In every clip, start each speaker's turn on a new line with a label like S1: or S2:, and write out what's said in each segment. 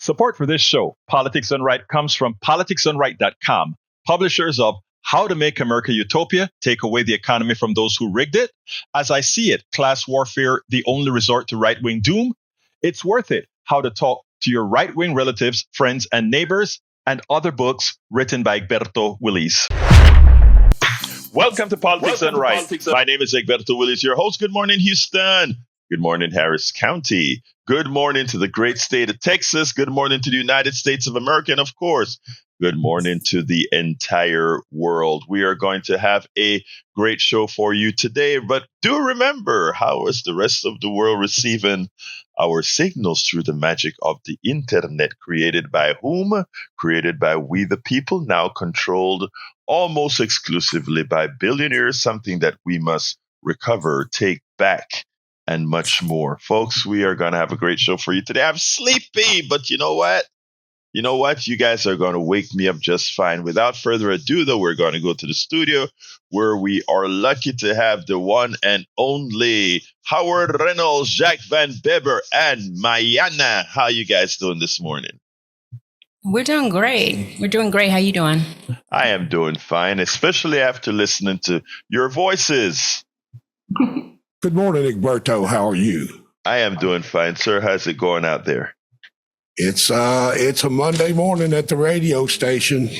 S1: Support for this show, Politics Done Right, comes from politicsdoneright.com, publishers of How to Make America Utopia, Take Away the Economy from Those Who Rigged It, As I See It, Class Warfare, The Only Resort to Right-Wing Doom, It's Worth It, How to Talk to Your Right-Wing Relatives, Friends, and Neighbors, and other books written by Egberto, Willies. Welcome to Politics Done Right. My name is Egberto Willies, your host. Good morning, Houston. Good morning, Harris County. Good morning to the great state of Texas. Good morning to the United States of America. And of course, good morning to the entire world. We are going to have a great show for you today. But do remember, how is the rest of the world receiving our signals through the magic of the internet? Created by whom? Created by we the people, now controlled almost exclusively by billionaires, something that we must recover, take back, and much more. Folks, we are going to have a great show for you today. I'm sleepy, but you know what? You guys are going to wake me up just fine. Without further ado, though, we're going to go to the studio where we are lucky to have the one and only Howard Reynolds, Jack Van Beber, and Mayana. How you guys doing this morning?
S2: We're doing great. How you doing?
S1: I am doing fine, especially after listening to your voices.
S3: Good morning, Egberto. How are you?
S1: I am doing fine, sir. How's it going out there?
S3: It's a Monday morning at the radio station.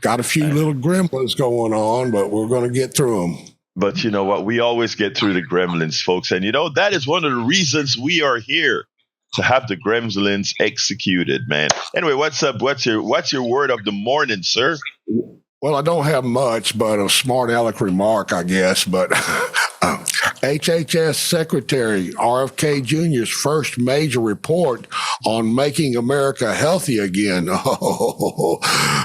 S3: Got a few little gremlins going on, but we're going to get through them.
S1: But you know what? We always get through the gremlins, folks. And you know, that is one of the reasons we are here, to have the gremlins executed, man. Anyway, what's up? What's your word of the morning, sir?
S3: Well, I don't have much, but a smart aleck remark, I guess. But HHS Secretary RFK Jr.'s first major report on making America healthy again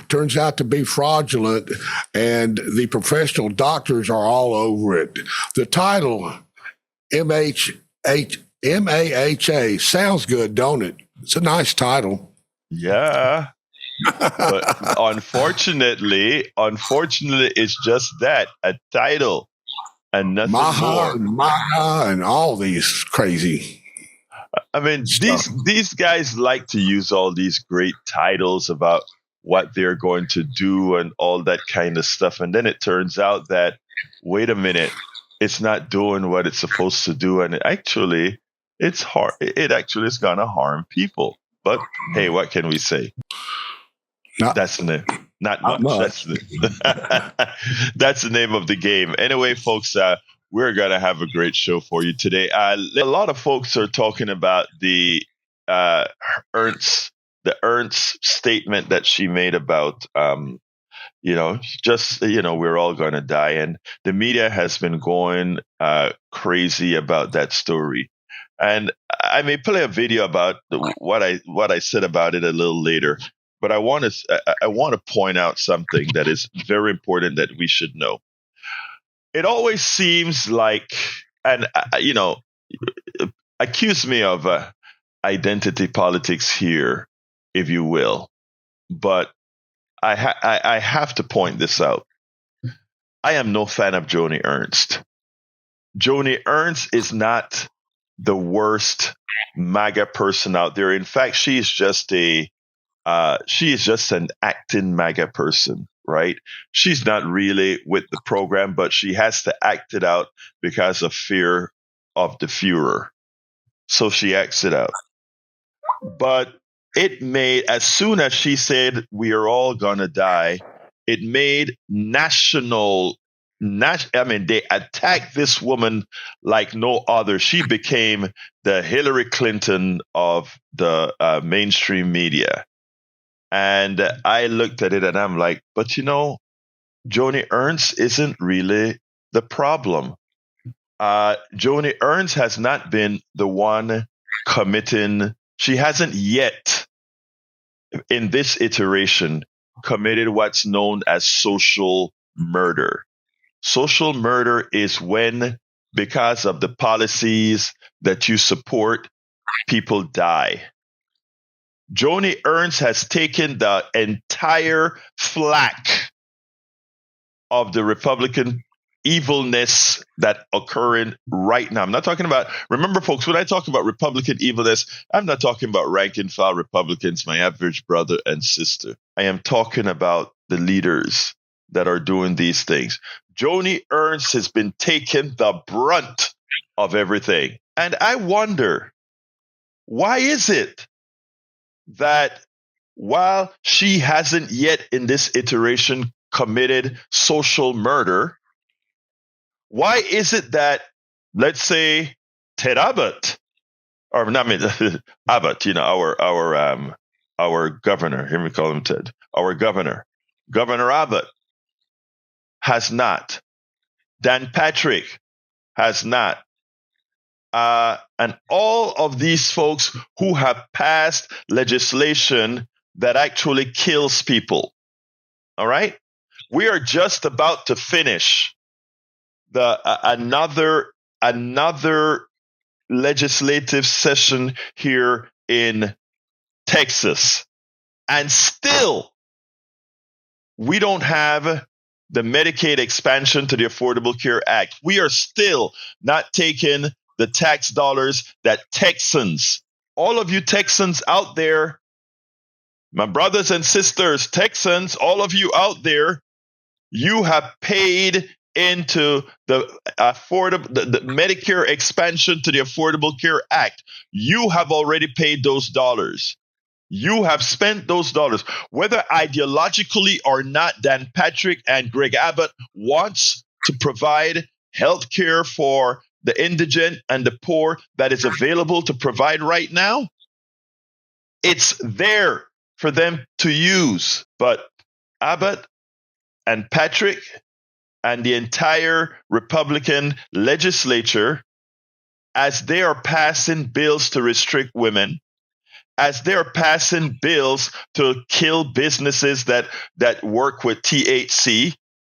S3: turns out to be fraudulent, and the professional doctors are all over it. The title, MAHA, sounds good, don't it? It's a nice title.
S1: Yeah. But unfortunately, it's just that, a title and nothing more.
S3: MAHA and all these crazy.
S1: I mean, these guys like to use all these great titles about what they're going to do and all that kind of stuff. And then it turns out that, wait a minute, it's not doing what it's supposed to do. And it's hard. It actually is going to harm people. But hey, what can we say? That's the name. Not much. That's the name of the game. Anyway, folks, we're going to have a great show for you today. A lot of folks are talking about the Ernst statement that she made about, we're all going to die. And the media has been going crazy about that story. And I may play a video about what I said about it a little later. But I want to point out something that is very important that we should know. It always seems like, and accuse me of identity politics here, if you will, but I have to point this out. I am no fan of Joni Ernst. Joni Ernst is not the worst MAGA person out there. In fact, she is just an acting MAGA person, right? She's not really with the program, but she has to act it out because of fear of the Führer. So she acts it out. But it made, as soon as she said, we are all going to die, it made they attacked this woman like no other. She became the Hillary Clinton of the mainstream media. And I looked at it and I'm like, but Joni Ernst isn't really the problem. Joni Ernst has not been the one committing. She hasn't yet, in this iteration, committed what's known as social murder. Social murder is when, because of the policies that you support, people die. Joni Ernst has taken the entire flack of the Republican evilness that occurring right now. I'm not talking about, remember folks, when I talk about Republican evilness, I'm not talking about rank and file Republicans, my average brother and sister. I am talking about the leaders that are doing these things. Joni Ernst has been taking the brunt of everything. And I wonder, why is it that while she hasn't yet in this iteration committed social murder, why is it that, let's say, Ted Abbott, or not me, Abbott, our governor, here we call him Ted, our Governor Abbott has not, Dan Patrick has not, and all of these folks who have passed legislation that actually kills people. All right? We are just about to finish another legislative session here in Texas. And still, we don't have the Medicaid expansion to the Affordable Care Act. We are still not taking the tax dollars that Texans, all of you Texans out there, my brothers and sisters, Texans, all of you out there, you have paid into the Medicare expansion to the Affordable Care Act. You have already paid those dollars. You have spent those dollars. Whether ideologically or not, Dan Patrick and Greg Abbott wants to provide health care for the indigent and the poor that is available to provide right now. It's there for them to use. But Abbott and Patrick and the entire Republican legislature, as they are passing bills to restrict women, as they're passing bills to kill businesses that work with THC,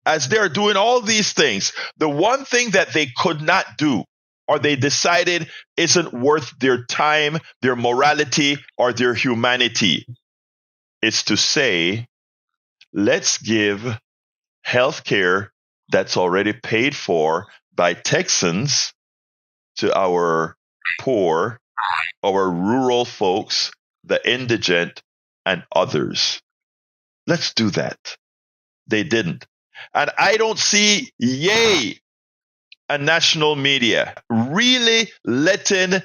S1: as they're doing all these things, the one thing that they could not do, or they decided isn't worth their time, their morality, or their humanity, is to say, let's give health care that's already paid for by Texans to our poor, our rural folks, the indigent, and others. Let's do that. They didn't. And I don't see, a national media really letting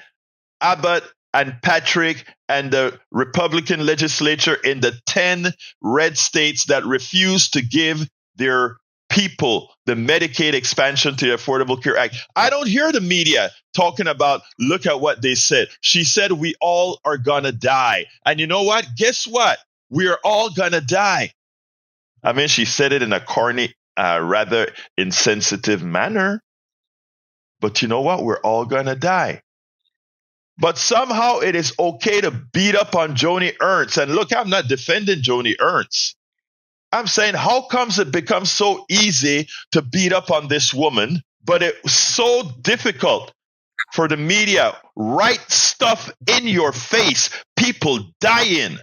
S1: Abbott and Patrick and the Republican legislature in the 10 red states that refuse to give their people the Medicaid expansion to the Affordable Care Act. I don't hear the media talking about, look at what they said. She said we all are gonna die. And you know what? Guess what? We are all gonna die. I mean, she said it in a corny, rather insensitive manner. But you know what? We're all gonna die. But somehow it is okay to beat up on Joni Ernst. And look, I'm not defending Joni Ernst. I'm saying, how comes it becomes so easy to beat up on this woman, but it's so difficult for the media write stuff in your face, people dying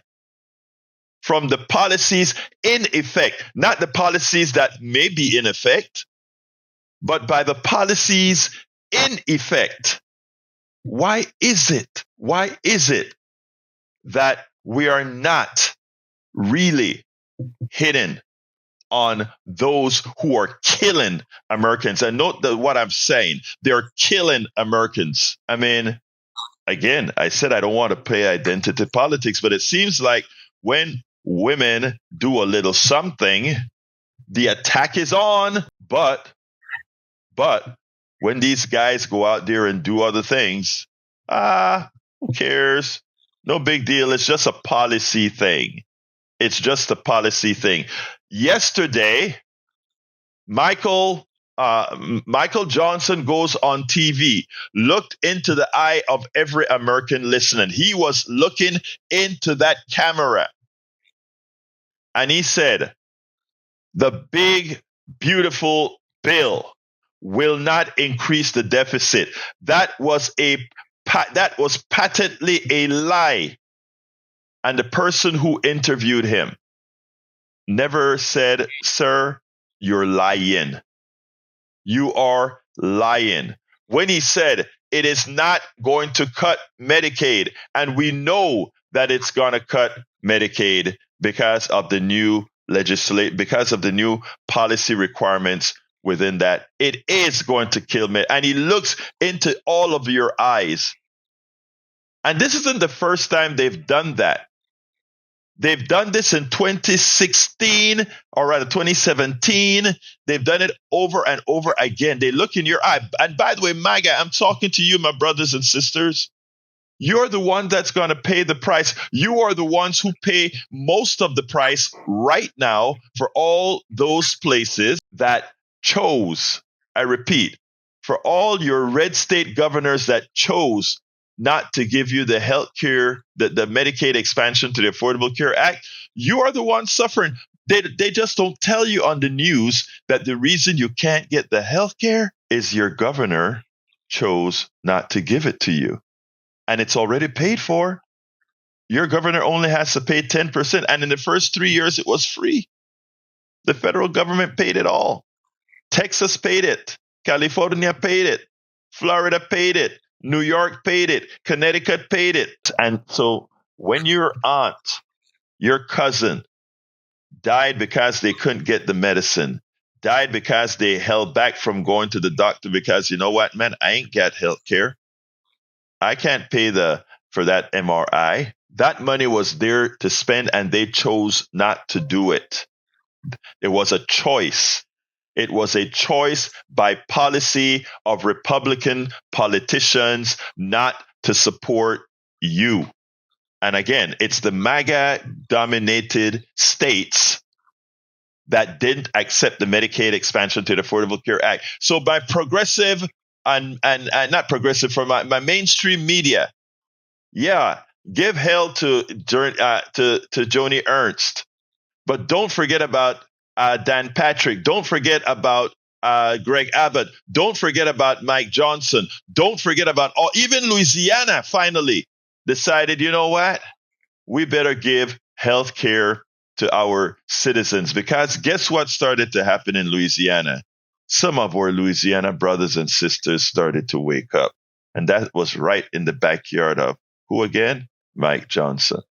S1: from the policies in effect, not the policies that may be in effect, but by the policies in effect. Why is it that we are not really hitting on those who are killing Americans? And note what I'm saying. They're killing Americans. I mean, again, I said I don't want to play identity politics, but it seems like when women do a little something, the attack is on. But when these guys go out there and do other things, who cares? No big deal. It's just a policy thing. It's just a policy thing. Yesterday, Michael Johnson goes on TV, looked into the eye of every American listening. He was looking into that camera. And he said, the big, beautiful bill will not increase the deficit. That was patently a lie. And the person who interviewed him never said, sir, you're lying. You are lying. When he said it is not going to cut Medicaid, and we know that it's going to cut Medicaid because of the new because of the new policy requirements within that, it is going to kill me. And he looks into all of your eyes. And this isn't the first time they've done that. They've done this in 2016, or rather 2017. They've done it over and over again. They look in your eye. And by the way, MAGA, I'm talking to you, my brothers and sisters. You're the one that's going to pay the price. You are the ones who pay most of the price right now for all those places that chose, I repeat, for all your red state governors that chose not to give you the health care, the Medicaid expansion to the Affordable Care Act, you are the ones suffering. They just don't tell you on the news that the reason you can't get the health care is your governor chose not to give it to you. And it's already paid for. Your governor only has to pay 10%. And in the first 3 years, it was free. The federal government paid it all. Texas paid it. California paid it. Florida paid it. New York paid it. Connecticut paid it. And so when your aunt, your cousin, died because they couldn't get the medicine, died because they held back from going to the doctor because, you know what, man, I ain't got health care. I can't pay for that MRI. That money was there to spend, and they chose not to do it. It was a choice. It was a choice by policy of Republican politicians not to support you. And again, it's the MAGA-dominated states that didn't accept the Medicaid expansion to the Affordable Care Act. So by progressive and not progressive, for my mainstream media, yeah, give hell to Joni Ernst, but don't forget about Dan Patrick. Don't forget about Greg Abbott. Don't forget about Mike Johnson. Don't forget about even Louisiana. Finally decided, you know what? We better give health care to our citizens, because guess what started to happen in Louisiana? Some of our Louisiana brothers and sisters started to wake up. And that was right in the backyard of who again? Mike Johnson.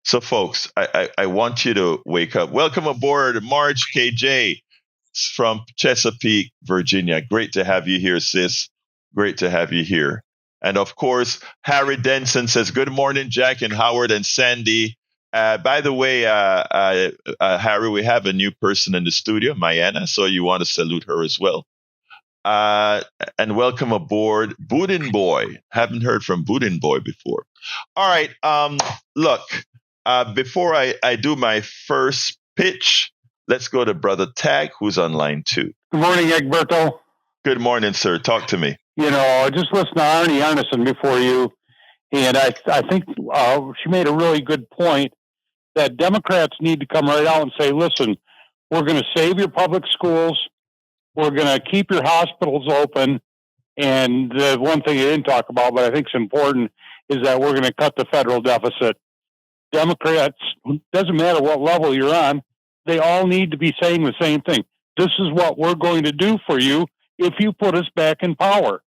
S1: So, folks, I want you to wake up. Welcome aboard, Marge KJ from Chesapeake, Virginia. Great to have you here, sis. Great to have you here. And, of course, Harry Denson says, good morning, Jack and Howard and Sandy. By the way, Harry, we have a new person in the studio, Mayana, so you want to salute her as well. And welcome aboard, Boudin Boy. Haven't heard from Boudin Boy before. All right, look, before I do my first pitch, let's go to Brother Tag, who's on line 2.
S4: Good morning, Egberto.
S1: Good morning, sir. Talk to me.
S4: You know, just listen to Arnie Arneson before you, and I think she made a really good point that Democrats need to come right out and say, listen, we're going to save your public schools. We're going to keep your hospitals open. And the one thing you didn't talk about, but I think is important, is that we're going to cut the federal deficit. Democrats, doesn't matter what level you're on, they all need to be saying the same thing. This is what we're going to do for you if you put us back in power.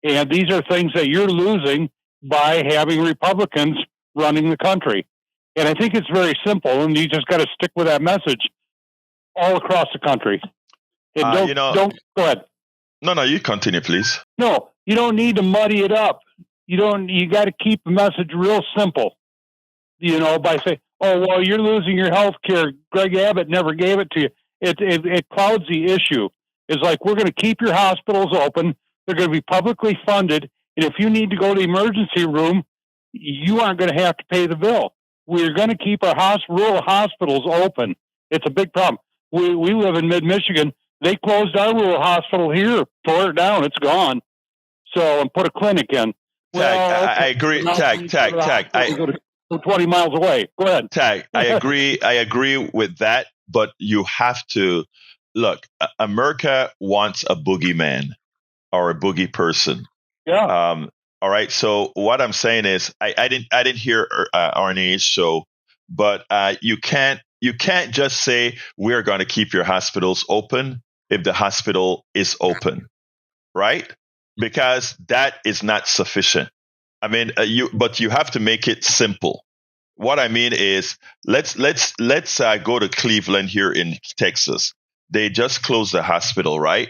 S4: And these are things that you're losing by having Republicans running the country. And I think it's very simple, and you just got to stick with that message all across the country. And don't go ahead.
S1: No, you continue, please.
S4: No, you don't need to muddy it up. You got to keep the message real simple. You know, by saying, oh, well, you're losing your health care. Greg Abbott never gave it to you. It clouds the issue. It's like, we're going to keep your hospitals open. They're going to be publicly funded. And if you need to go to the emergency room, you aren't going to have to pay the bill. We're going to keep our rural hospitals open. It's a big problem. We live in mid-Michigan. They closed our rural hospital here, tore it down. It's gone. So, and put a clinic in.
S1: I agree. Tag.
S4: I go to 20 miles away. Go ahead.
S1: Tag. I agree with that. But you have to look. America wants a boogeyman or a boogie person.
S4: Yeah.
S1: All right. So what I'm saying is, I didn't hear Arnie's show, but you can't just say we're going to keep your hospitals open if the hospital is open, right? Because that is not sufficient. I mean, but you have to make it simple. What I mean is, let's go to Cleveland here in Texas. They just closed the hospital, right?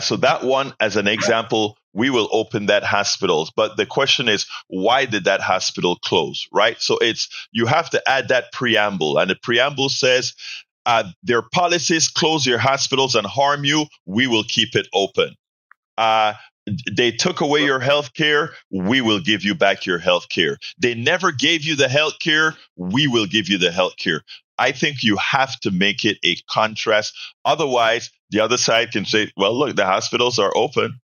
S1: So that one, as an example, we will open that hospital. But the question is, why did that hospital close, right? So you have to add that preamble, and the preamble says, their policies close your hospitals and harm you. We will keep it open. They took away your health care. We will give you back your health care. They never gave you the health care. We will give you the health care. I think you have to make it a contrast. Otherwise, the other side can say, well, look, the hospitals are open.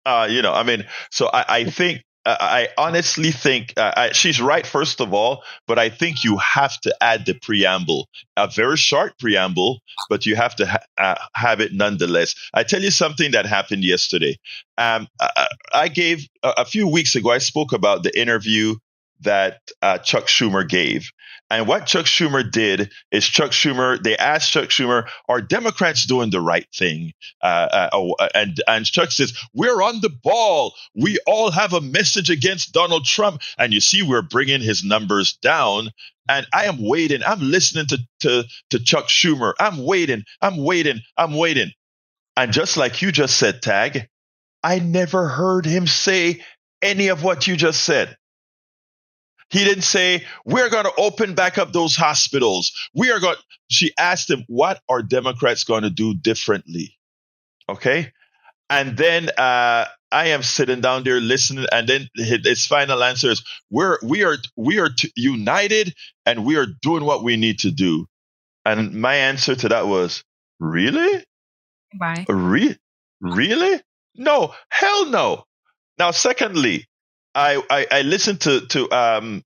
S1: So I think, I honestly think she's right, first of all, but I think you have to add the preamble, a very short preamble, but you have to have it nonetheless. I tell you something that happened yesterday. I gave a few weeks ago, I spoke about the interview that Chuck Schumer gave. And what Chuck Schumer did is they asked Chuck Schumer, are Democrats doing the right thing? And Chuck says, we're on the ball. We all have a message against Donald Trump. And you see, we're bringing his numbers down. And I am waiting. I'm listening to Chuck Schumer. I'm waiting. And just like you just said, Tag, I never heard him say any of what you just said. He didn't say, we're going to open back up those hospitals. She asked him, what are Democrats going to do differently? Okay. And then I am sitting down there listening. And then his final answer is, we are united and we are doing what we need to do. And my answer to that was, really?
S2: Bye.
S1: Really? No, hell no. Now, secondly, I listened to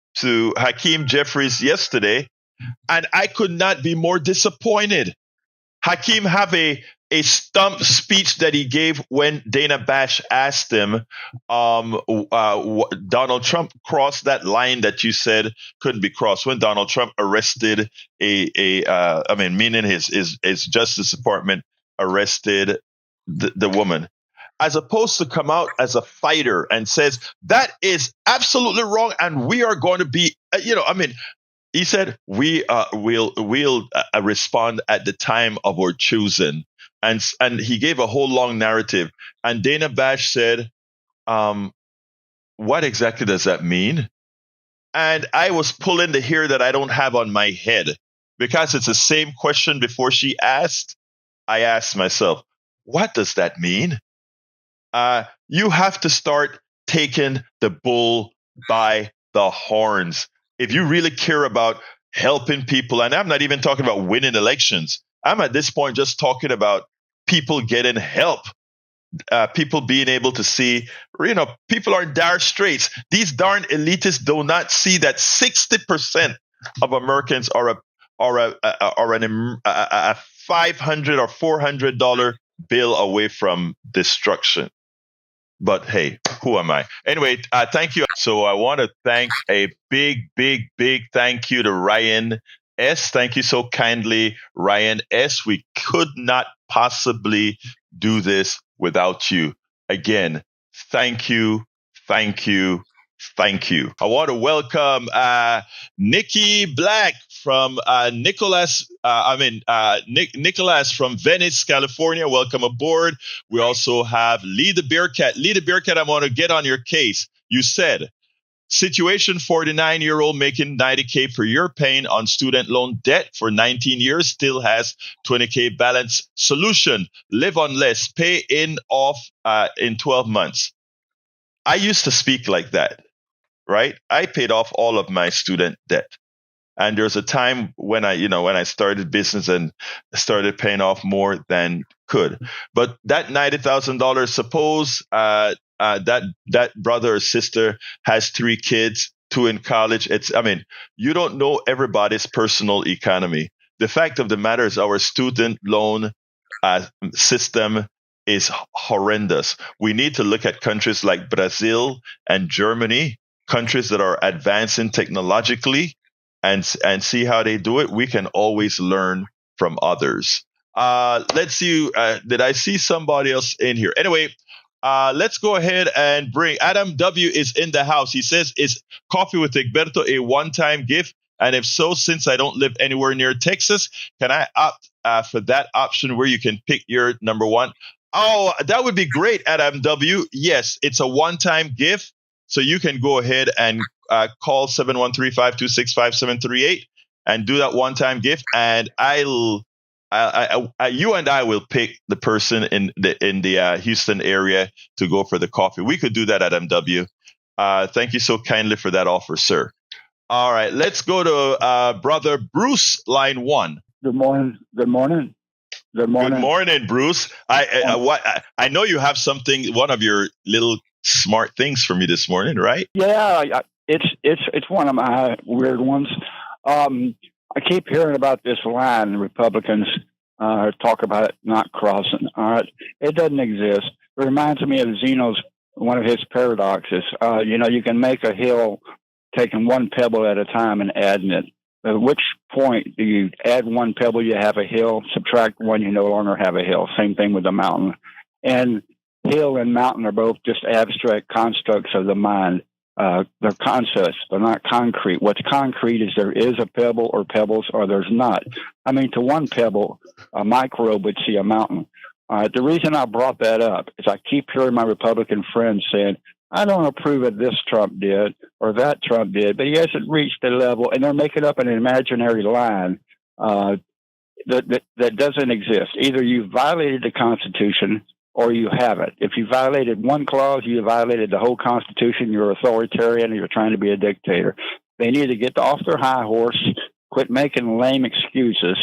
S1: Hakeem Jeffries yesterday, and I could not be more disappointed. Hakeem have a stump speech that he gave when Dana Bash asked him, Donald Trump crossed that line that you said couldn't be crossed, when Donald Trump arrested meaning his Justice Department arrested the woman. As opposed to come out as a fighter and says, that is absolutely wrong. And we are going to be, he said, we'll respond at the time of our choosing. And he gave a whole long narrative. And Dana Bash said, what exactly does that mean? And I was pulling the hair that I don't have on my head, because it's the same question before she asked. I asked myself, what does that mean? You have to start taking the bull by the horns. If you really care about helping people, and I'm not even talking about winning elections, I'm at this point just talking about people getting help, people being able to see, people are in dire straits. These darn elitists do not see that 60% of Americans are a $500 or $400 bill away from destruction. But hey, who am I? Anyway, thank you. So I want to thank a big thank you to Ryan S. Thank you so kindly, Ryan S. We could not possibly do this without you. Again, thank you. I want to welcome Nikki Black from Nicholas from Venice, California. Welcome aboard. We also have Lee the Bearcat. Lee the Bearcat, I want to get on your case. You said, situation 49-year-old making $90K per year paying on student loan debt for 19 years still has $20K balance. Solution, live on less, pay in off in 12 months. I used to speak like that, right? I paid off all of my student debt. And there's a time when I started business and started paying off more than could. But that $90,000, suppose that brother or sister has 3 kids, 2 in college. You don't know everybody's personal economy. The fact of the matter is our student loan system is horrendous. We need to look at countries like Brazil and Germany, countries that are advancing technologically, and see how they do it. We can always learn from others. Let's see. Did I see somebody else in here? Anyway, let's go ahead and bring Adam W. is in the house. He says, "Is coffee with Egberto a one-time gift? And if so, since I don't live anywhere near Texas, can I opt for that option where you can pick your number one?" Oh, that would be great, Adam W. Yes, it's a one-time gift. So you can go ahead and call 713-526-5738 and do that one-time gift. And you and I will pick the person in the Houston area to go for the coffee. We could do that, Adam W. Thank you so kindly for that offer, sir. All right, let's go to brother Bruce, line 1.
S5: Good morning. Good morning. Good morning.
S1: Good morning, Bruce. I know you have something, one of your little smart things for me this morning, right?
S5: Yeah, it's one of my weird ones. I keep hearing about this line Republicans talk about it not crossing. All right, it doesn't exist. It reminds me of Zeno's one of his paradoxes. You can make a hill taking one pebble at a time and adding it. At which point do you add one pebble, you have a hill, subtract one, you no longer have a hill. Same thing with a mountain. And hill and mountain are both just abstract constructs of the mind. They're concepts. They're not concrete. What's concrete is there is a pebble or pebbles or there's not. I mean, to one pebble, a microbe would see a mountain. The reason I brought that up is I keep hearing my Republican friends saying, I don't approve of this Trump did or that Trump did, but he hasn't reached the level, and they're making up an imaginary line that doesn't exist. Either you violated the Constitution or you haven't. If you violated one clause, you violated the whole Constitution. You're authoritarian and you're trying to be a dictator. They need to get off their high horse, quit making lame excuses,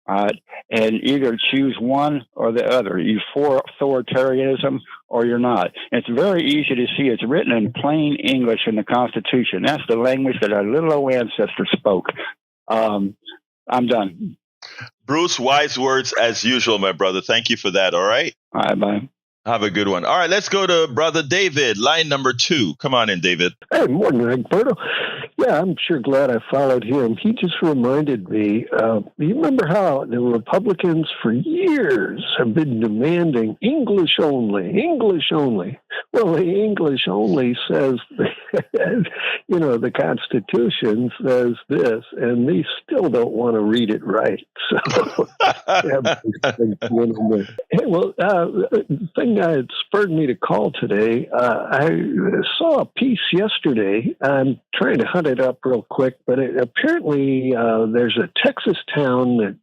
S5: and either choose one or the other. You for authoritarianism or you're not. And it's very easy to see. It's written in plain English in the Constitution. That's the language that our little old ancestors spoke. I'm done.
S1: Bruce, wise words as usual, my brother. Thank you for that. All right.
S5: All right, bye.
S1: Have a good one. All right, let's go to brother David, line number 2. Come on in, David.
S6: Hey, morning, Egberto. Yeah, I'm sure glad I followed him. He just reminded me, you remember how the Republicans for years have been demanding English only, English only. Well, the English only says, the Constitution says this, and they still don't want to read it right. So, hey, well, thing that spurred me to call today, I saw a piece yesterday. I'm trying to hunt it up real quick, but apparently there's a Texas town that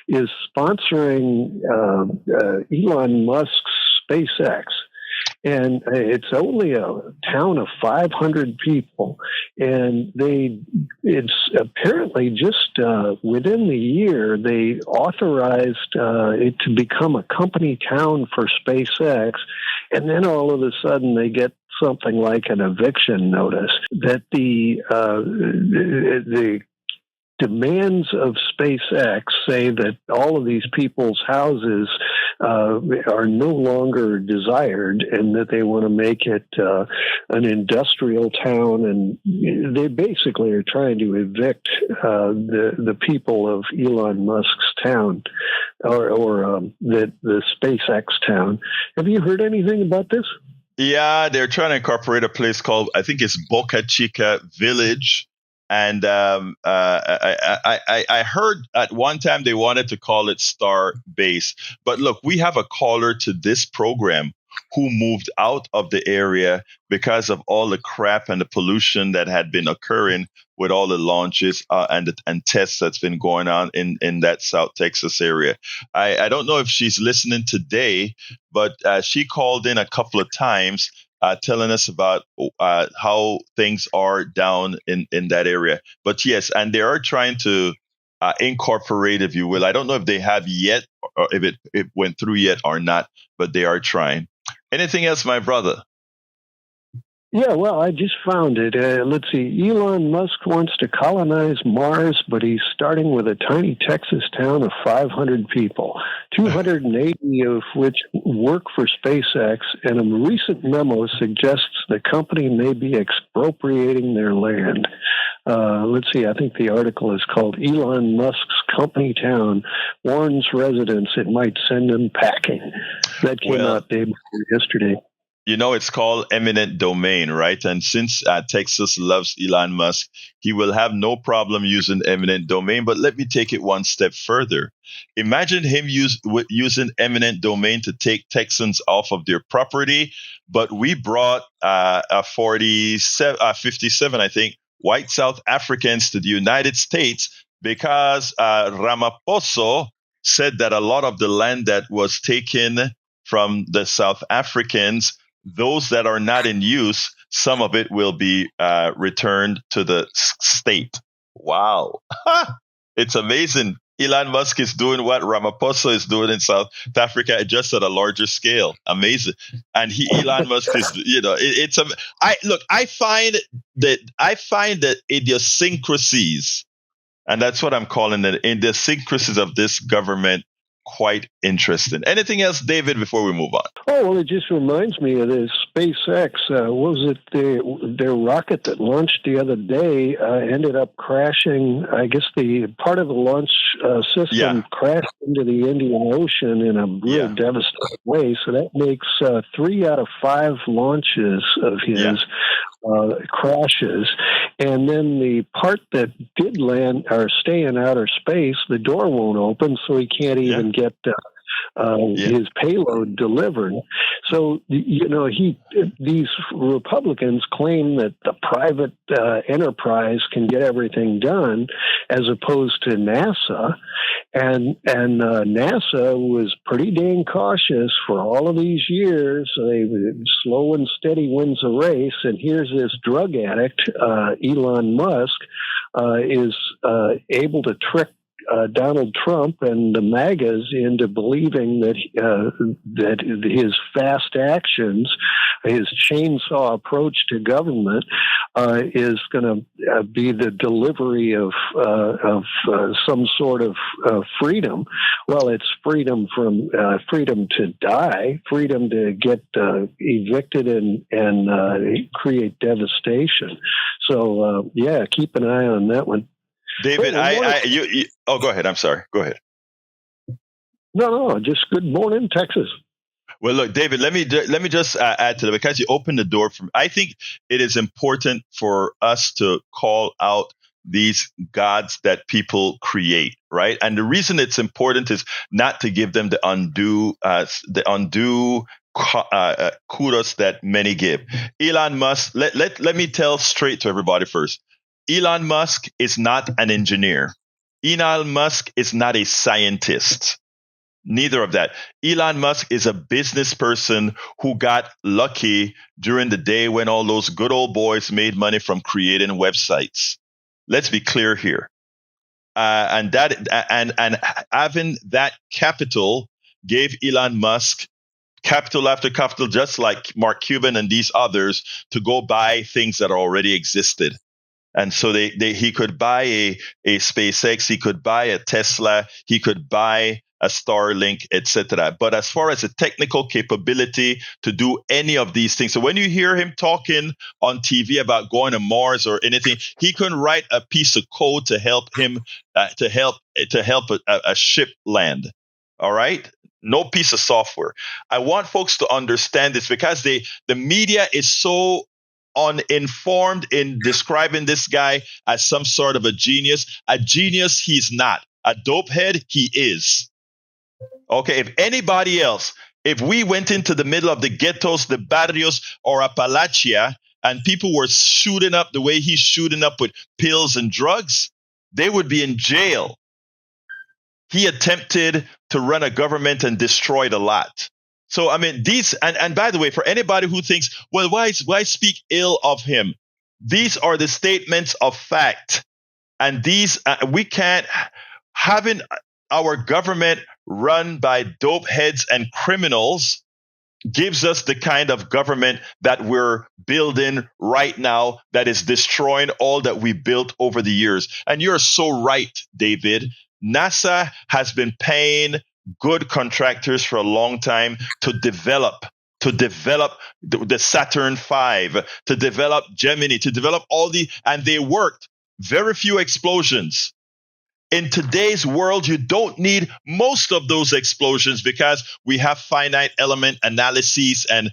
S6: is sponsoring Elon Musk's SpaceX. And it's only a town of 500 people. And it's apparently just within the year, they authorized it to become a company town for SpaceX. And then all of a sudden they get something like an eviction notice that the demands of SpaceX say that all of these people's houses are no longer desired and that they want to make it an industrial town. And they basically are trying to evict the people of Elon Musk's town or the SpaceX town. Have you heard anything about this?
S1: Yeah, they're trying to incorporate a place called, I think it's Boca Chica Village. And I heard at one time they wanted to call it Star Base. But look, we have a caller to this program who moved out of the area because of all the crap and the pollution that had been occurring with all the launches and tests that's been going on in that South Texas area. I don't know if she's listening today, but she called in a couple of times telling us about how things are down in that area. But yes, and they are trying to incorporate, if you will. I don't know if they have yet or if it went through yet or not, but they are trying. Anything else, my brother?
S6: Yeah, well, I just found it. Let's see. Elon Musk wants to colonize Mars, but he's starting with a tiny Texas town of 500 people, 280 of which work for SpaceX, and a recent memo suggests the company may be expropriating their land. Let's see, I think the article is called Elon Musk's Company Town Warns Residents It Might Send Them Packing. That came out day before yesterday.
S1: You know, it's called eminent domain, right? And since Texas loves Elon Musk, he will have no problem using eminent domain. But let me take it one step further. Imagine him using eminent domain to take Texans off of their property. But we brought 57, I think, white South Africans to the United States because Ramaphosa said that a lot of the land that was taken from the South Africans, those that are not in use, some of it will be returned to the state. Wow. It's amazing. Elon Musk is doing what Ramaphosa is doing in South Africa, just at a larger scale. Amazing. And Elon Musk is, I find that idiosyncrasies, and that's what I'm calling it, idiosyncrasies of this government, quite interesting. Anything else, David, before we move on?
S6: Oh, well, it just reminds me of this SpaceX. What was it? Their rocket that launched the other day ended up crashing. I guess the part of the launch system crashed into the Indian Ocean in a really devastating way. So that makes 3 out of 5 launches of his crashes. And then the part that did land or stay in outer space, the door won't open, so he can't even get his payload delivered. So, these Republicans claim that the private enterprise can get everything done as opposed to NASA. And NASA was pretty dang cautious for all of these years. They slow and steady wins a race. And here's this drug addict, Elon Musk, is able to trick Donald Trump and the MAGAs into believing that his fast actions, his chainsaw approach to government, is going to be the delivery of some sort of freedom. Well, it's freedom from freedom to die, freedom to get evicted and create devastation. So keep an eye on that one.
S1: David, go ahead. I'm sorry. Go ahead.
S6: No, just good morning, Texas.
S1: Well, look, David, let me just add to that, because you opened the door for me. I think it is important for us to call out these gods that people create, right? And the reason it's important is not to give them the undue kudos that many give. Elon Musk, let me tell straight to everybody first. Elon Musk is not an engineer. Elon Musk is not a scientist. Neither of that. Elon Musk is a business person who got lucky during the day when all those good old boys made money from creating websites. Let's be clear here. And having that capital gave Elon Musk capital after capital, just like Mark Cuban and these others, to go buy things that already existed. And so he could buy a SpaceX, he could buy a Tesla, he could buy a Starlink, etc. But as far as the technical capability to do any of these things, so when you hear him talking on TV about going to Mars or anything, he can write a piece of code to help him to help a ship land. All right. No piece of software. I want folks to understand this, because the media is so uninformed in describing this guy as some sort of a genius. A genius, he's not. A dopehead, he is. Okay, if we went into the middle of the ghettos, the barrios, or Appalachia, and people were shooting up the way he's shooting up with pills and drugs, they would be in jail. He attempted to run a government and destroyed a lot. So, I mean, these, and by the way, for anybody who thinks, well, why speak ill of him? These are the statements of fact. And these, we can't, having our government run by dope heads and criminals gives us the kind of government that we're building right now that is destroying all that we built over the years. And you're so right, David. NASA has been paying good contractors for a long time to develop the Saturn V, to develop Gemini, to develop and they worked. Very few explosions. In today's world, you don't need most of those explosions because we have finite element analyses and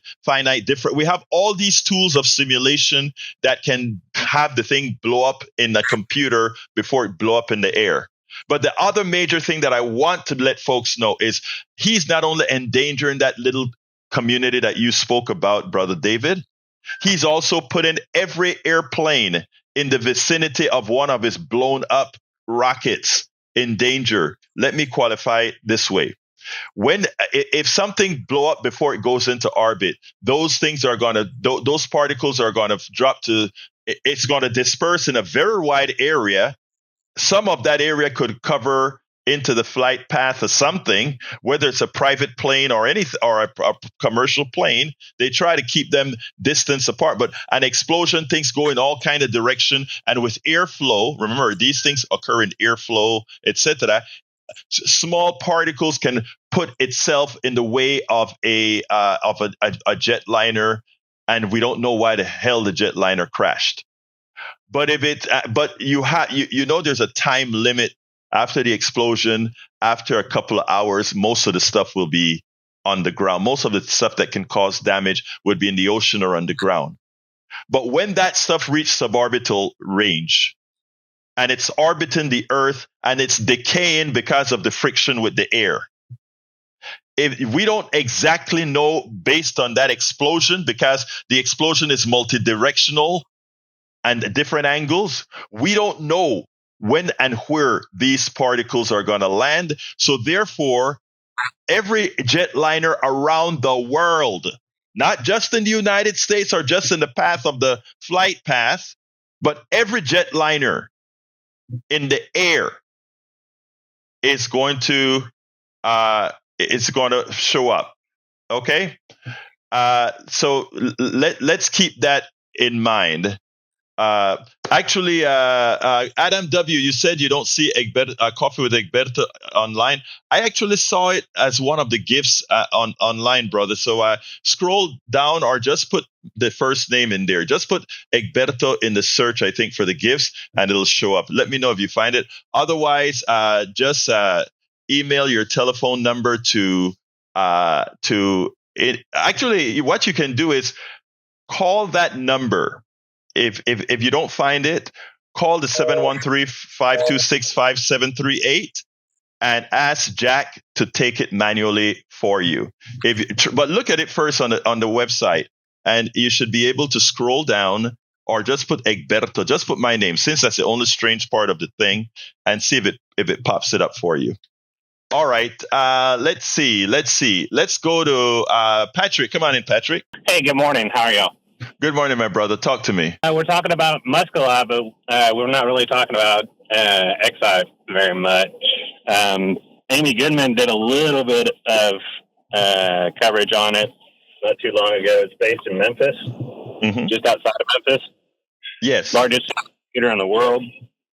S1: we have all these tools of simulation that can have the thing blow up in the computer before it blow up in the air. But the other major thing that I want to let folks know is he's not only endangering that little community that you spoke about, Brother David, he's also putting every airplane in the vicinity of one of his blown up rockets in danger. Let me qualify it this way. If something blow up before it goes into orbit, those particles are going to drop it's going to disperse in a very wide area. Some of that area could cover into the flight path of something, whether it's a private plane or a commercial plane. They try to keep them distance apart, but an explosion, things go in all kind of direction. And with airflow, remember these things occur in airflow, etc. Small particles can put itself in the way of a jetliner, and we don't know why the hell the jetliner crashed. But there's a time limit. After the explosion, after a couple of hours, most of the stuff will be on the ground. Most of the stuff that can cause damage would be in the ocean or underground. But when that stuff reaches suborbital range and it's orbiting the Earth and it's decaying because of the friction with the air, if we don't exactly know based on that explosion, because the explosion is multidirectional and different angles, we don't know when and where these particles are going to land. So therefore, every jetliner around the world, not just in the United States or just in the path of the flight path, but every jetliner in the air is going to show up. Okay? So let's keep that in mind. Adam W., you said you don't see Coffee with Egberto online. I actually saw it as one of the gifts online, brother. So scroll down or just put the first name in there. Just put Egberto in the search, I think, for the gifts, and it'll show up. Let me know if you find it. Otherwise, just email your telephone number to it. Actually, what you can do is call that number. If you don't find it, call the 713-526-5738 and ask Jack to take it manually for you. But look at it first on the website, and you should be able to scroll down or just put Egberto, just put my name, since that's the only strange part of the thing, and see if it pops it up for you. All right, let's see. Let's go to Patrick. Come on in, Patrick.
S7: Hey, good morning. How are y'all?
S1: Good morning, my brother. Talk to me.
S7: We're talking about Musk a lot, but we're not really talking about XI very much. Amy Goodman did a little bit of coverage on it not too long ago. It's based in Memphis, just outside of Memphis.
S1: Yes.
S7: Largest computer in the world.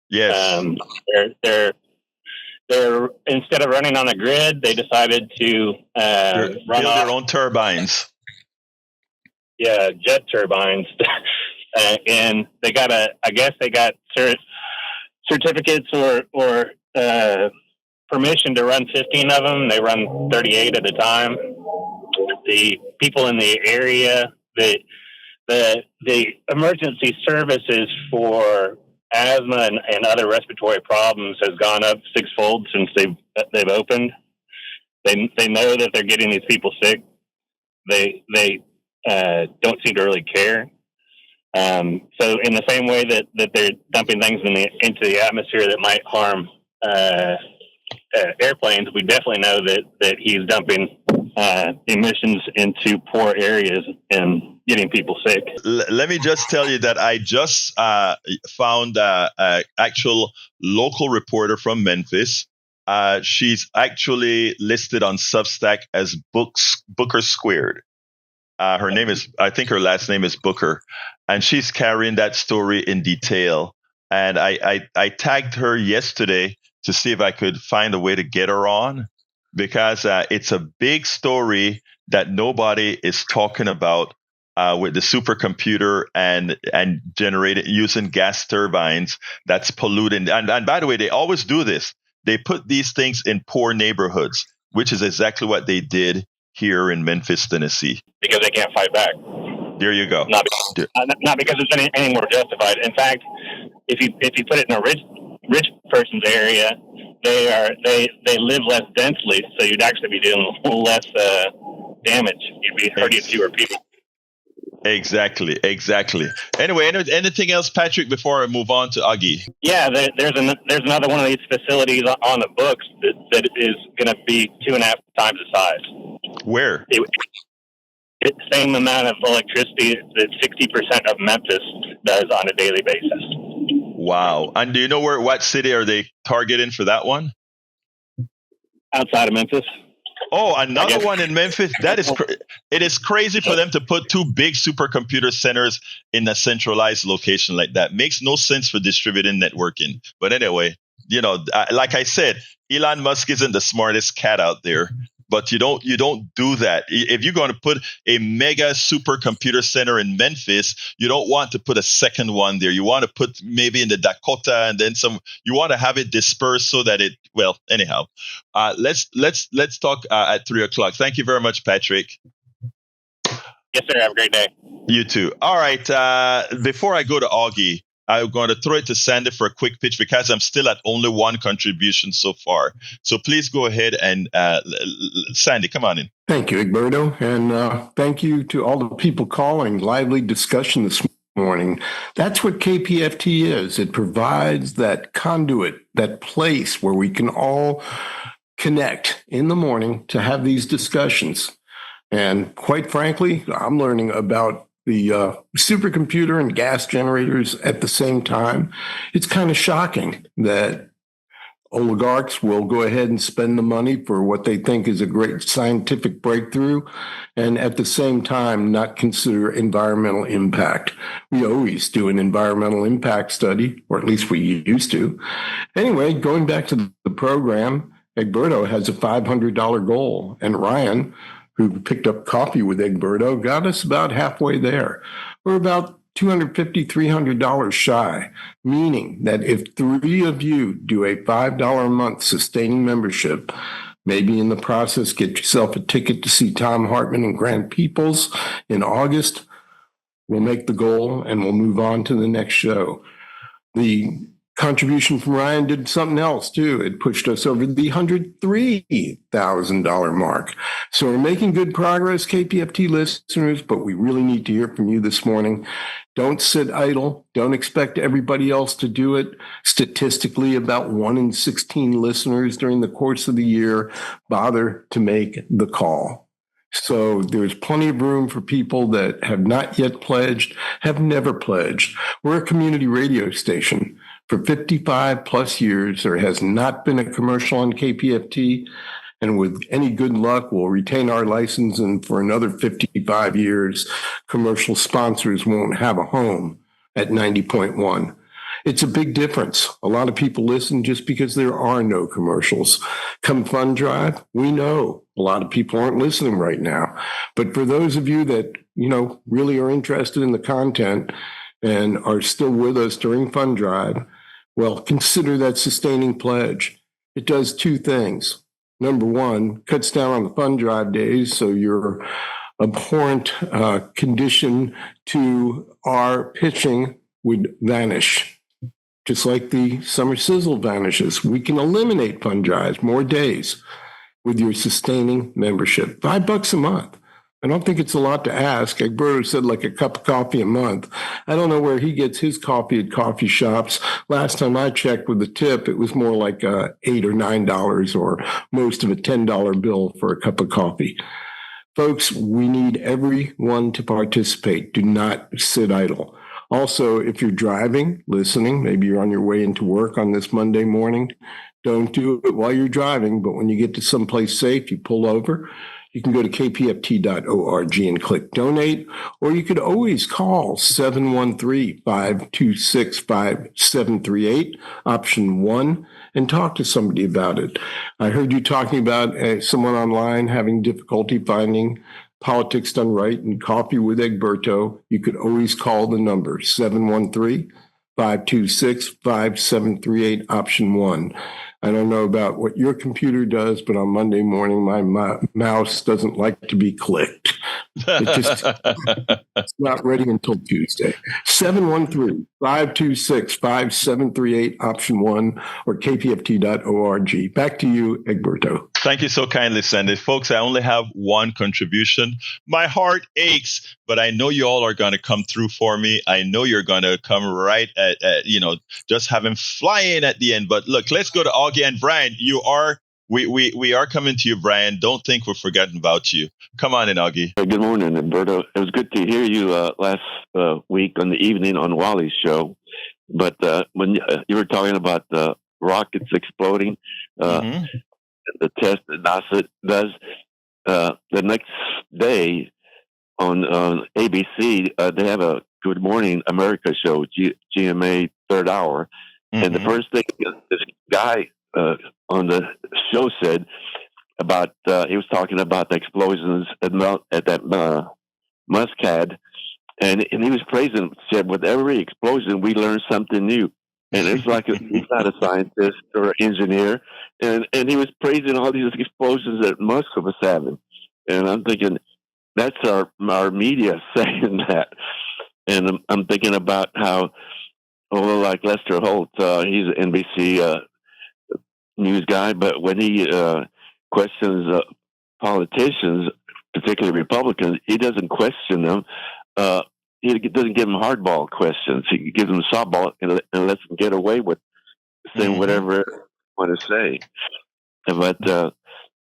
S1: Yes.
S7: They're instead of running on a grid, they decided to
S1: build their own turbines.
S7: Yeah, jet turbines, and they got certificates or permission to run 15 of them. They run 38 at a time. The people in the area, the emergency services for asthma and other respiratory problems has gone up sixfold since they've opened. They know that they're getting these people sick. They don't seem to really care. So in the same way that they're dumping things into the atmosphere that might harm airplanes, we definitely know that he's dumping emissions into poor areas and getting people sick.
S1: Let me just tell you that I just found an actual local reporter from Memphis. She's actually listed on Substack as Booker Squared. Her name is, I think her last name is Booker, and she's carrying that story in detail. And I tagged her yesterday to see if I could find a way to get her on, because it's a big story that nobody is talking about with the supercomputer and generating using gas turbines that's polluting. And by the way, they always do this. They put these things in poor neighborhoods, which is exactly what they did here in Memphis, Tennessee.
S7: Because they can't fight back.
S1: There you go.
S7: Not because it's any more justified. In fact, if you put it in a rich person's area, they live less densely, so you'd actually be doing less damage. You'd be hurting fewer people.
S1: Exactly. Anyway, anything else, Patrick, before I move on to Augie?
S7: Yeah, there's another one of these facilities on the books that is going to be 2.5 times the size.
S1: Where?
S7: It's the same amount of electricity that 60% of Memphis does on a daily basis.
S1: Wow. And do you know what city are they targeting for that one?
S7: Outside of Memphis.
S1: Oh, another one in Memphis. That is, it is crazy for them to put two big supercomputer centers in a centralized location like that. Makes no sense for distributed networking. But anyway, like I said, Elon Musk isn't the smartest cat out there. But you don't do that. If you're going to put a mega supercomputer center in Memphis, you don't want to put a second one there. You want to put maybe in the Dakota and then some. You want to have it dispersed so that it. Well, anyhow, let's talk at 3:00. Thank you very much, Patrick.
S7: Yes, sir. Have a great day.
S1: You too. All right. Before I go to Augie, I'm going to throw it to Sandy for a quick pitch because I'm still at only one contribution so far. So please go ahead and Sandy, come on in.
S8: Thank you, Egberto. And thank you to all the people calling. Lively discussion this morning. That's what KPFT is. It provides that conduit, that place where we can all connect in the morning to have these discussions. And quite frankly, I'm learning about the supercomputer and gas generators at the same time. It's kind of shocking that oligarchs will go ahead and spend the money for what they think is a great scientific breakthrough, and at the same time not consider environmental impact. We always do an environmental impact study, or at least we used to. Anyway, going back to the program, Egberto has a $500 goal, and Ryan, who picked up coffee with Egberto, got us about halfway there. We're about $250, $300 shy, meaning that if 3 of you do a $5 a month sustaining membership, maybe in the process get yourself a ticket to see Tom Hartman and Grant Peoples in August, we'll make the goal and we'll move on to the next show. The contribution from Ryan did something else too. It pushed us over the $103,000 mark. So we're making good progress, KPFT listeners, but we really need to hear from you this morning. Don't sit idle. Don't expect everybody else to do it. Statistically, about 1 in 16 listeners during the course of the year bother to make the call. So there's plenty of room for people that have not yet pledged, have never pledged. We're a community radio station. For 55 plus years, there has not been a commercial on KPFT, and with any good luck, we'll retain our license, and for another 55 years, commercial sponsors won't have a home at 90.1. It's a big difference. A lot of people listen just because there are no commercials. Come Fund Drive, we know a lot of people aren't listening right now. But for those of you that, really are interested in the content and are still with us during Fund Drive, well, consider that sustaining pledge. It does 2 things. Number 1, cuts down on the Fund Drive days, so your abhorrent condition to our pitching would vanish. Just like the summer sizzle vanishes. We can eliminate Fund Drives, more days, with your sustaining membership. $5 a month. I don't think it's a lot to ask. Egberto said like a cup of coffee a month. I don't know where he gets his coffee at coffee shops. Last time I checked with the tip, it was more like $8 or $9 or most of a $10 bill for a cup of coffee. Folks, we need everyone to participate. Do not sit idle. Also, if you're driving, listening, maybe you're on your way into work on this Monday morning, don't do it while you're driving, but when you get to someplace safe, you pull over. You can go to kpft.org and click donate, or you could always call 713-526-5738, option 1, and talk to somebody about it. I heard you talking about someone online having difficulty finding Politics Done Right and Coffee with Egberto. You could always call the number 713-526-5738, option 1. I don't know about what your computer does, but on Monday morning, my mouse doesn't like to be clicked. It's not ready until Tuesday. 713-526-5738, option 1, or kpft.org. Back to you, Egberto.
S1: Thank you so kindly, Sandy. Folks, I only have one contribution. My heart aches, but I know you all are going to come through for me. I know you're going to come right at just have him fly in at the end. But look, let's go to Augie and Brian. We are coming to you, Brian. Don't think we're forgetting about you. Come on in, Augie.
S9: Good morning, Egberto. It was good to hear you last week on the evening on Willies' show. But when you were talking about the rockets exploding, the test that NASA does, the next day on ABC, they have a Good Morning America show, GMA third hour. And the first thing this guy on the show said about, he was talking about the explosions at that Musk had, and he was praising, said, with every explosion, we learn something new. And it's like he's not a scientist or an engineer. And he was praising all these explosions that Musk was having. And I'm thinking, that's our media saying that. And I'm thinking about how, like Lester Holt, he's an NBC news guy, but when he questions politicians, particularly Republicans, he doesn't question them. He doesn't give them hardball questions. He gives them softball and lets them get away with saying whatever they want to say. But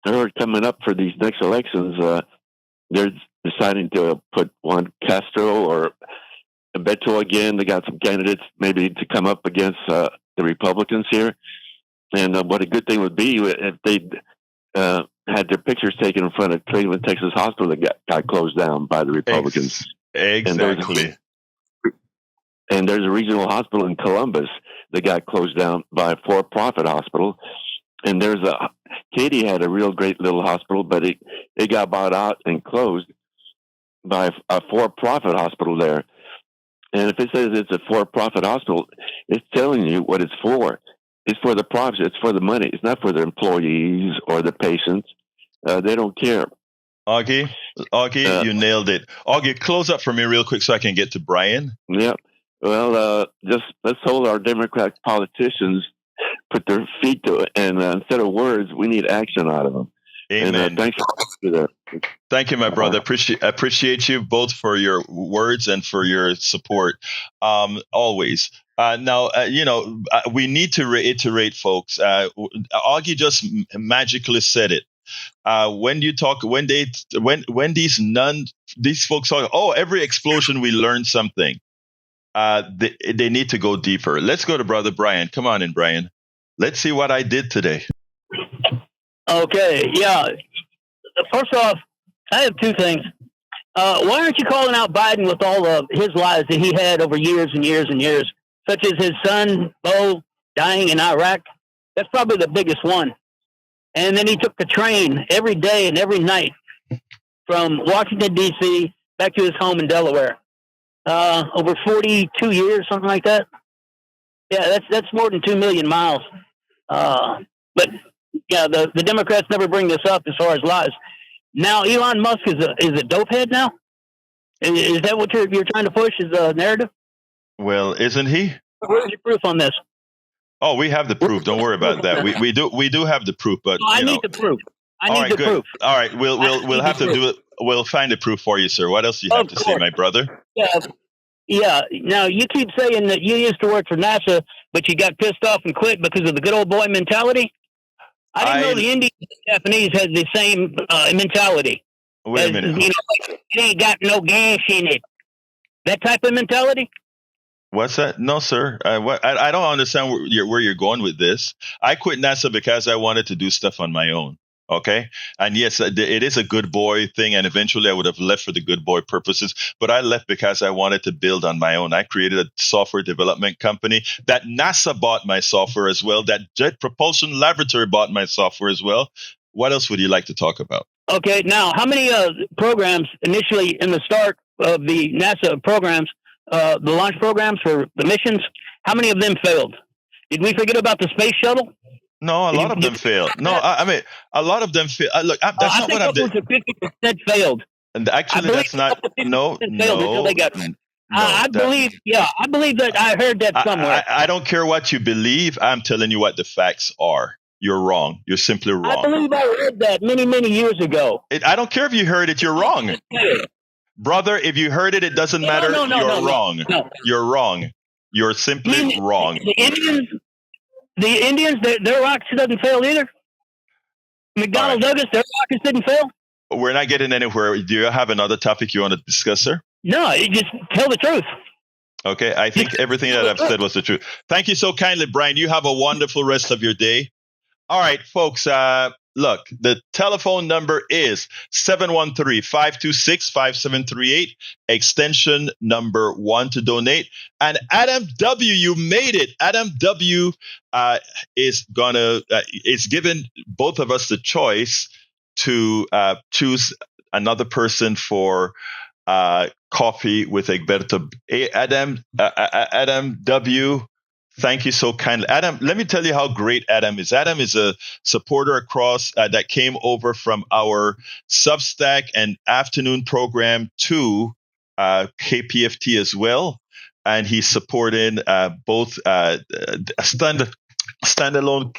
S9: they're coming up for these next elections. They're deciding to put Juan Castro or Beto again. They got some candidates maybe to come up against the Republicans here. And what a good thing would be if they had their pictures taken in front of Cleveland, Texas Hospital that got closed down by the Republicans.
S1: Exactly.
S9: And there's a regional hospital in Columbus that got closed down by a for-profit hospital. And Katy had a real great little hospital, but it got bought out and closed by a for-profit hospital there. And if it says it's a for-profit hospital, it's telling you what it's for. It's for the profits. It's for the money. It's not for the employees or the patients. They don't care.
S1: Augie, you nailed it. Augie, close up for me real quick so I can get to Brian.
S9: Yeah. Well, just let's hold our Democrat politicians, put their feet to it, and instead of words, we need action out of them.
S1: Amen.
S9: And thanks for that.
S1: Thank you, my brother. Appreciate you both for your words and for your support. Always. Now, we need to reiterate, folks. Augie just magically said it. When these folks talk, every explosion we learn something. They need to go deeper. Let's go to Brother Brian. Come on in, Brian. Let's see what I did today.
S10: Okay, yeah. First off, I have two things. Why aren't you calling out Biden with all of his lies that he had over years and years and years, such as his son, Bo, dying in Iraq? That's probably the biggest one. And then he took the train every day and every night from Washington, D.C. back to his home in Delaware. Over 42 years, something like that. Yeah, that's more than 2 million miles. But yeah, the Democrats never bring this up as far as lies. Now Elon Musk is a dopehead now. Is that what you're trying to push as a narrative?
S1: Well, isn't he?
S10: Where's your proof on this?
S1: Oh, we have the proof. Don't worry about that. We do have the proof, but
S10: I need the proof. I need the proof.
S1: All right, we'll have to do it. We'll find the proof for you, sir. What else do you have to say, my brother?
S10: Yeah. Now you keep saying that you used to work for NASA, but you got pissed off and quit because of the good old boy mentality. I didn't know the Indians and Japanese had the same mentality.
S1: Wait a minute.
S10: It ain't got no gas in it. That type of mentality.
S1: What's that? No, sir. I don't understand where you're going with this. I quit NASA because I wanted to do stuff on my own. Okay. And yes, it is a good boy thing. And eventually I would have left for the good boy purposes, but I left because I wanted to build on my own. I created a software development company that NASA bought my software as well. That Jet Propulsion Laboratory bought my software as well. What else would you like to talk about?
S10: Okay. Now, how many programs initially in the start of the NASA programs, the launch programs for the missions, how many of them failed? Did we forget about the space shuttle?
S1: No, a lot of them failed. No, I mean, a lot of them failed. Look, that's not what I'm doing.
S10: 50% failed.
S1: And actually, that's not. No, no.
S10: I believe that I heard that somewhere.
S1: I don't care what you believe. I'm telling you what the facts are. You're wrong. You're simply wrong.
S10: I believe I heard that many, many years ago.
S1: I don't care if you heard it. You're wrong. Brother, if you heard it, it doesn't matter. You're wrong. You're wrong. You're simply wrong.
S10: The Indians, their rockets didn't fail either. McDonnell Douglas, their rockets didn't fail.
S1: We're not getting anywhere. Do you have another topic you want to discuss, sir?
S10: No, you just tell the truth.
S1: Okay, I think everything that I've said was the truth. Thank you so kindly, Brian. You have a wonderful rest of your day. All right, folks. Look, the telephone number is 713-526-5738, extension number 1 to donate. And Adam W., you made it. Adam W. is giving both of us the choice to choose another person for coffee with Egberto. Adam W., thank you so kindly. Adam, let me tell you how great Adam is. Adam is a supporter across that came over from our Substack and afternoon program to KPFT as well. And he's supporting both standalone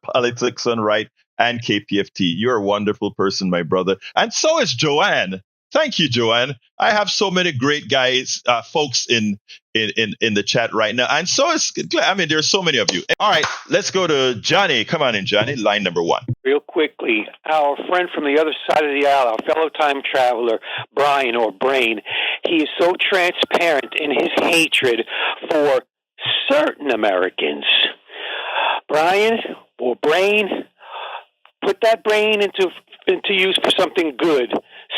S1: Politics on Right and KPFT. You're a wonderful person, my brother. And so is Joanne. Thank you, Joanne. I have so many great guys, folks in the chat right now. And so is, I mean, there's so many of you. All right, let's go to Johnny. Come on in, Johnny. Line number 1.
S11: Real quickly, our friend from the other side of the aisle, our fellow time traveler, Brian or Brain, he is so transparent in his hatred for certain Americans. Brian or Brain, put that brain into use for something good.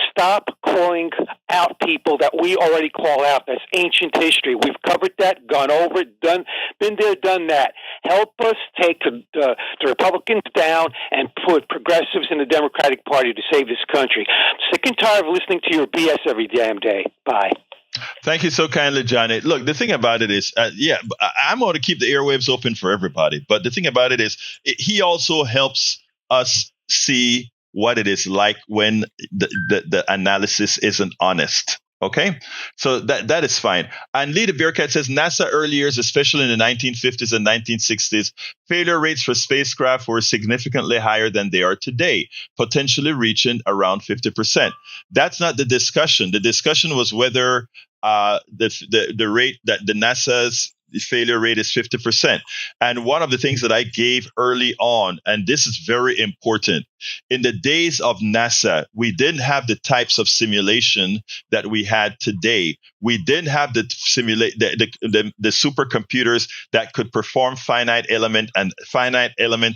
S11: Stop calling out people that we already call out. That's ancient history. We've covered that, gone over it, been there, done that. Help us take the Republicans down and put progressives in the Democratic Party to save this country. I'm sick and tired of listening to your BS every damn day. Bye.
S1: Thank you so kindly, Johnny. Look, the thing about it is, I'm going to keep the airwaves open for everybody. But the thing about it is, he also helps us see what it is like when the analysis isn't honest. Okay, so that is fine. And Lita Bearcat says NASA early years, especially in the 1950s and 1960s, failure rates for spacecraft were significantly higher than they are today, potentially reaching around 50%. That's not the discussion. The discussion was whether the rate that the NASA's failure rate is 50%. And one of the things that I gave early on, and this is very important, in the days of NASA, we didn't have the types of simulation that we had today. We didn't have the supercomputers that could perform finite element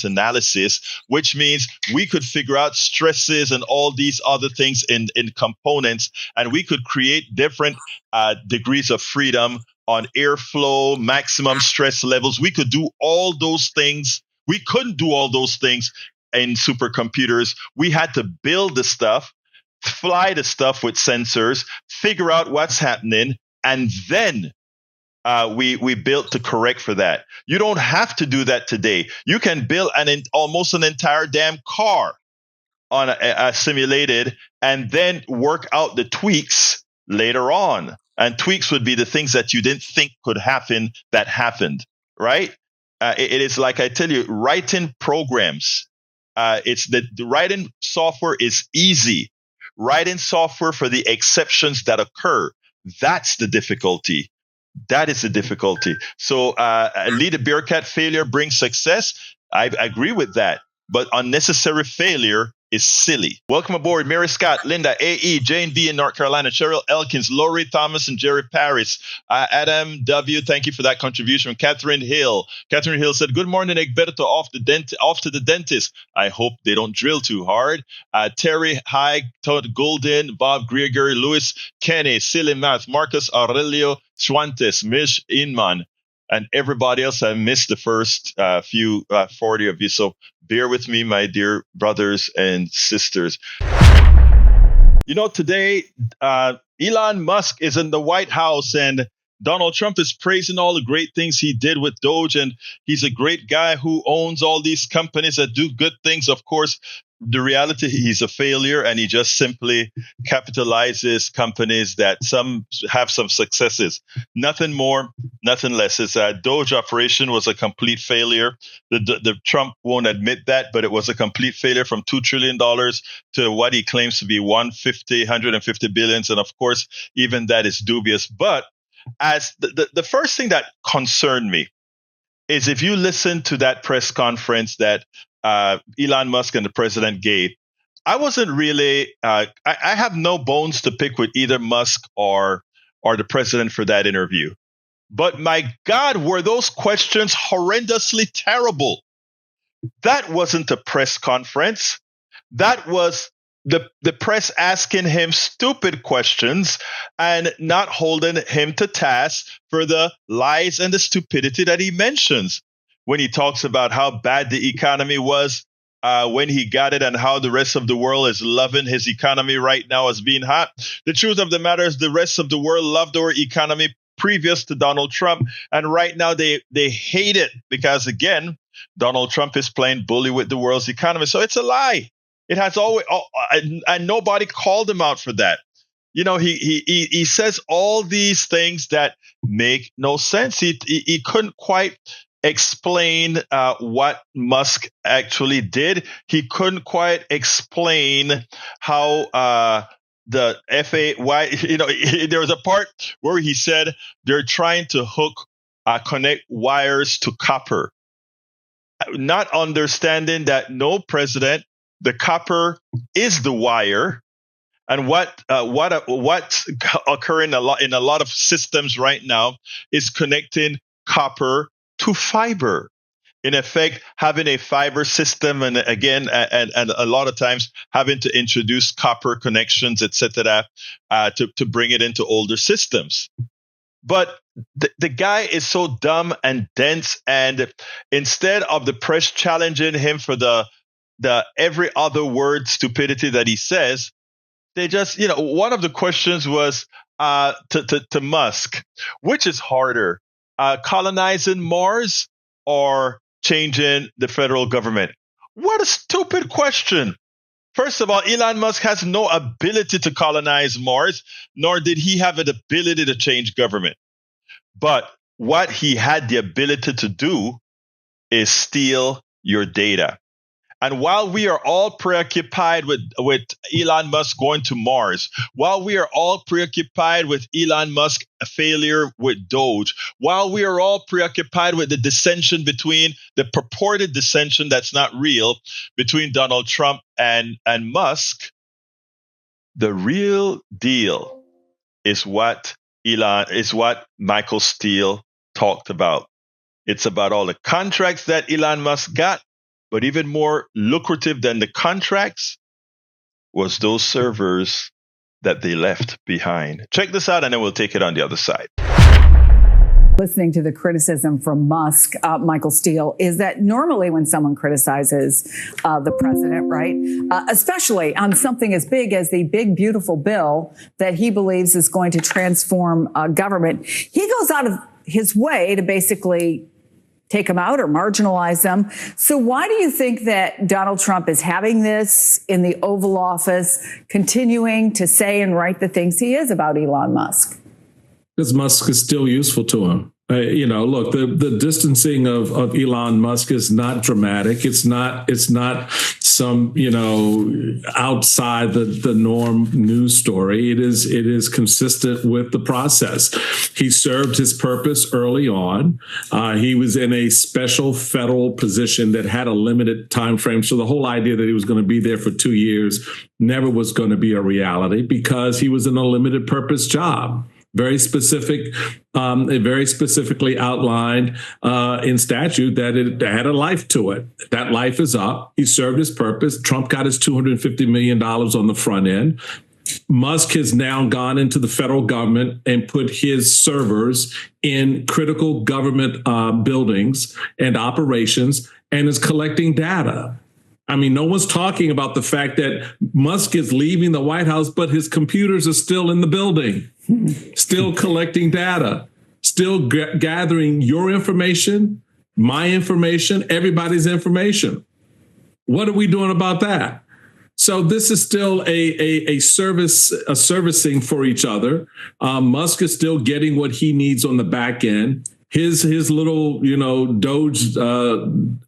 S1: analysis, which means we could figure out stresses and all these other things in components, and we could create different degrees of freedom on airflow, maximum stress levels. We could do all those things. We couldn't do all those things in supercomputers. We had to build the stuff, fly the stuff with sensors, figure out what's happening, and then we built to correct for that. You don't have to do that today. You can build almost an entire damn car on a simulated and then work out the tweaks later on. And tweaks would be the things that you didn't think could happen that happened, right? It is like I tell you, writing programs. The writing software is easy. Writing software for the exceptions that occur. That's the difficulty. That is the difficulty. So lead a Bearcat, failure brings success. I agree with that. But unnecessary failure is silly. Welcome aboard, Mary Scott, Linda, A.E., Jane V. in North Carolina, Cheryl Elkins, Lori Thomas, and Jerry Paris. Adam W., thank you for that contribution. Catherine Hill. Catherine Hill said, good morning, Egberto, off to the dentist. I hope they don't drill too hard. Terry High, Todd Golden, Bob Grieger, Louis Kenny, Silly Math, Marcus Aurelio Schwantes, Mish Inman, and everybody else. I missed the first few 40 of you. So bear with me, my dear brothers and sisters. Today, Elon Musk is in the White House and Donald Trump is praising all the great things he did with Doge. And he's a great guy who owns all these companies that do good things. Of course, the reality, he's a failure and he just simply capitalizes companies that some have some successes. Nothing more, nothing less. His Doge operation was a complete failure. The Trump won't admit that, but it was a complete failure from $2 trillion to what he claims to be 150 billions. And of course, even that is dubious. But as the first thing that concerned me is if you listen to that press conference that Elon Musk and the president gave, I wasn't really, I have no bones to pick with either Musk or the president for that interview. But my God, were those questions horrendously terrible. That wasn't a press conference. That was the press asking him stupid questions and not holding him to task for the lies and the stupidity that he mentions when he talks about how bad the economy was when he got it and how the rest of the world is loving his economy right now as being hot. The truth of the matter is the rest of the world loved our economy previous to Donald Trump. And right now they hate it because, again, Donald Trump is playing bully with the world's economy. So it's a lie. It has always, and nobody called him out for that. He says all these things that make no sense. He couldn't quite explain what Musk actually did. He couldn't quite explain how the FA, there was a part where he said they're trying to connect wires to copper, not understanding that no, president, the copper is the wire. And what's occurring in a lot of systems right now is connecting copper to fiber. In effect, having a fiber system, and again, and a lot of times having to introduce copper connections, etc., to bring it into older systems. But the guy is so dumb and dense, and instead of the press challenging him for the every other word stupidity that he says, they just, one of the questions was to Musk, which is harder, colonizing Mars or changing the federal government? What a stupid question. First of all, Elon Musk has no ability to colonize Mars, nor did he have an ability to change government. But what he had the ability to do is steal your data. And while we are all preoccupied with Elon Musk going to Mars, while we are all preoccupied with Elon Musk's failure with Doge, while we are all preoccupied with the dissension the purported dissension that's not real between Donald Trump and Musk, the real deal is what Michael Steele talked about. It's about all the contracts that Elon Musk got. But even more lucrative than the contracts was those servers that they left behind. Check this out, and then we'll take it on the other side.
S12: Listening to the criticism from Musk, Michael Steele, is that normally when someone criticizes the president, right, especially on something as big as the big, beautiful bill that he believes is going to transform government, he goes out of his way to basically take them out or marginalize them. So why do you think that Donald Trump is having this in the Oval Office, continuing to say and write the things he is about Elon Musk?
S13: Because Musk is still useful to him. Look, the distancing of Elon Musk is not dramatic. It's not some, outside the norm news story. It is consistent with the process. He served his purpose early on. He was in a special federal position that had a limited time frame. So the whole idea that he was going to be there for 2 years never was going to be a reality because he was in a limited purpose job. Very specific, very specifically outlined in statute that it had a life to it. That life is up. He served his purpose. Trump got his $250 million on the front end. Musk has now gone into the federal government and put his servers in critical government buildings and operations and is collecting data. I mean, no one's talking about the fact that Musk is leaving the White House, but his computers are still in the building, still collecting data, still gathering your information, my information, everybody's information. What are we doing about that? So this is still a servicing for each other. Musk is still getting what he needs on the back end. His little, Doge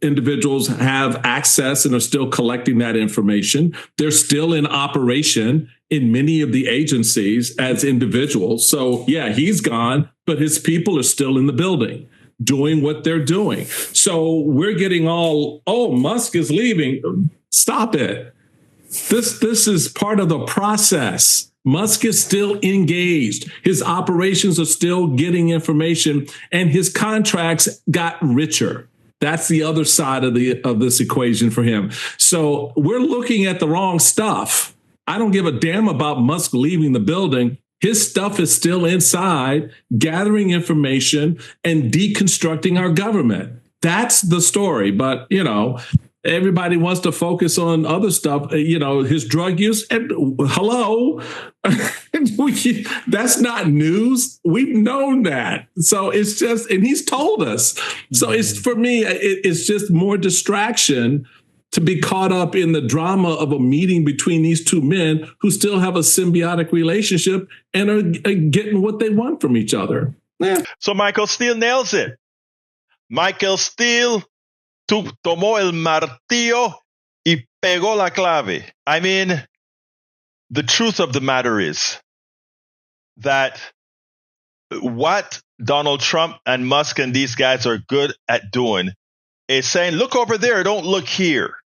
S13: individuals have access and are still collecting that information. They're still in operation in many of the agencies as individuals. So, yeah, he's gone, but his people are still in the building doing what they're doing. So we're getting Musk is leaving. Stop it. This is part of the process. Musk is still engaged. His operations are still getting information, and his contracts got richer. That's the other side of this equation for him. So we're looking at the wrong stuff. I don't give a damn about Musk leaving the building. His stuff is still inside, gathering information and deconstructing our government. That's the story. But, everybody wants to focus on other stuff, his drug use. And hello, that's not news. We've known that. So it's just, and he's told us. So it's, for me, it's just more distraction to be caught up in the drama of a meeting between these two men who still have a symbiotic relationship and are getting what they want from each other. Yeah.
S1: So Michael Steele nails it. Michael Steele tomó el martillo y pegó la clave. I mean, the truth of the matter is that what Donald Trump and Musk and these guys are good at doing is saying, look over there, don't look here.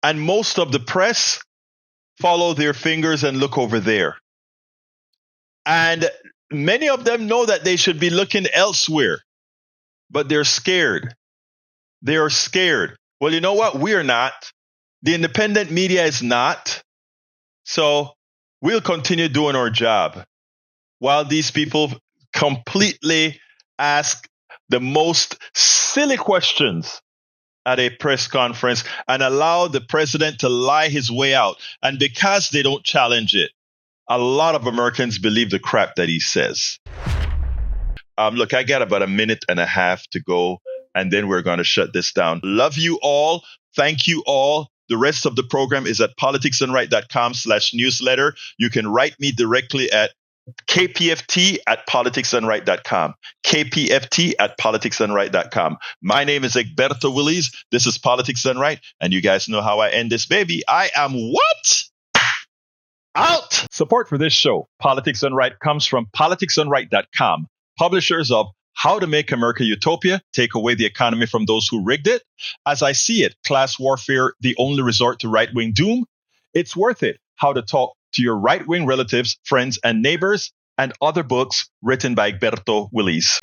S1: And most of the press follow their fingers and look over there. And many of them know that they should be looking elsewhere, but they're scared. They are scared. Well, you know what? We're not. The independent media is not. So we'll continue doing our job while these people completely ask the most silly questions at a press conference and allow the president to lie his way out. And because they don't challenge it, a lot of Americans believe the crap that he says. Look, I got about a minute and a half to go, and then we're going to shut this down. Love you all. Thank you all. The rest of the program is at politicsandright.com/newsletter. You can write me directly at kpft@politicsandright.com. kpft@politicsandright.com. My name is Egberto Willies. This is Politics and Right. And you guys know how I end this baby. I am what? Out. Support for this show, Politics and Right, comes from politicsandright.com, publishers of How to Make America Utopia, Take Away the Economy from Those Who Rigged It. As I See It, Class Warfare, The Only Resort to Right-Wing Doom. It's Worth It, How to Talk to Your Right-Wing Relatives, Friends, and Neighbors, and other books written by Egberto Willies.